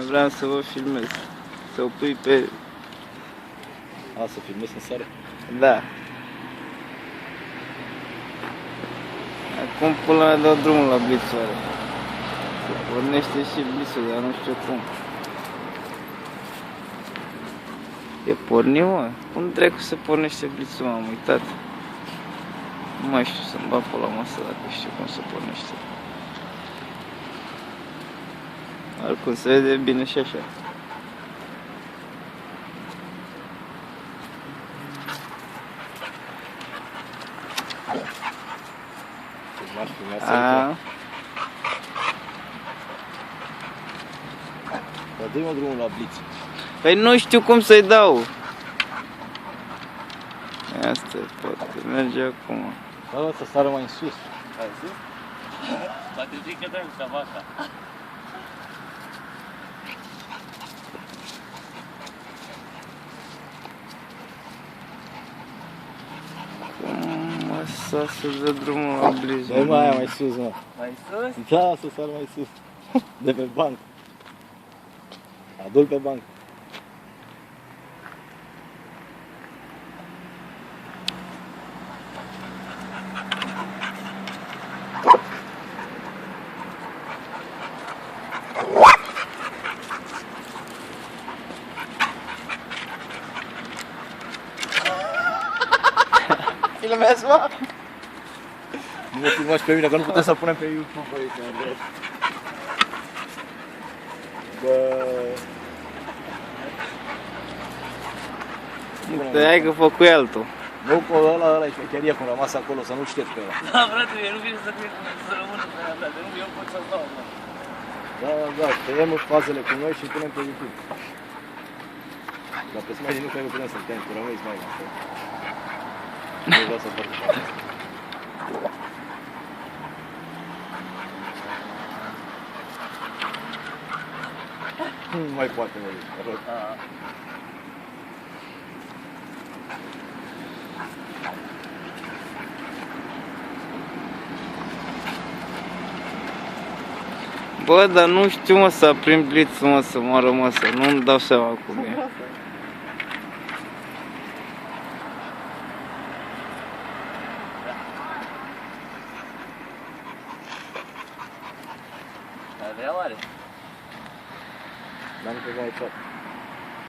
vreau să vă filmez. Să o pui pe... A, să filmezi în seară? Da. Acum până la dau drumul la blițoare. Se pornește și blițul, dar nu știu cum. E pornit, mă? Cum dracu se pornește blițul, m-am uitat. Nu mai știu să-mi bag pe la masă dacă știu cum se pornește. Oricum se vede bine și așa. Dar dă-i mă drumul la bliț. Păi nu știu cum să-i dau. Asta poate merge acum. Da, să sară mai în sus. Ai zis? Poate zic că dăm ca vaca. Cum asta să dă drumul la bliț? Dă-i mai sus, mă. Mai sus? Da, să sară mai sus. De pe banc. Adu-l pe banc. Filmează-mă! Nu mă filmați pe mine, că nu putem să-l punem pe YouTube aici. Bă... Te hai că fă cu altul. Nu, cu ăla e șmecheria, cum rămas acolo, să nu ștergi pe ăla. Da, frate, eu nu vine să rămână pe aia, frate, nu eu pot să-l dau, mă. Da, tăiem fazele cu noi și îl punem pe YouTube. Dar pe Smiley nu cred că putem să-l tăiem, că rămâi Smiley acolo. Nu vreau să fac așa. Nu mai poate, mă zic, mă rog. Bă, dar nu știu, mă, să aprind blițul, mă, să moară măsă. Nu-mi dau seama cum e. Dar vrea oare? Dar nu cred că mai poate.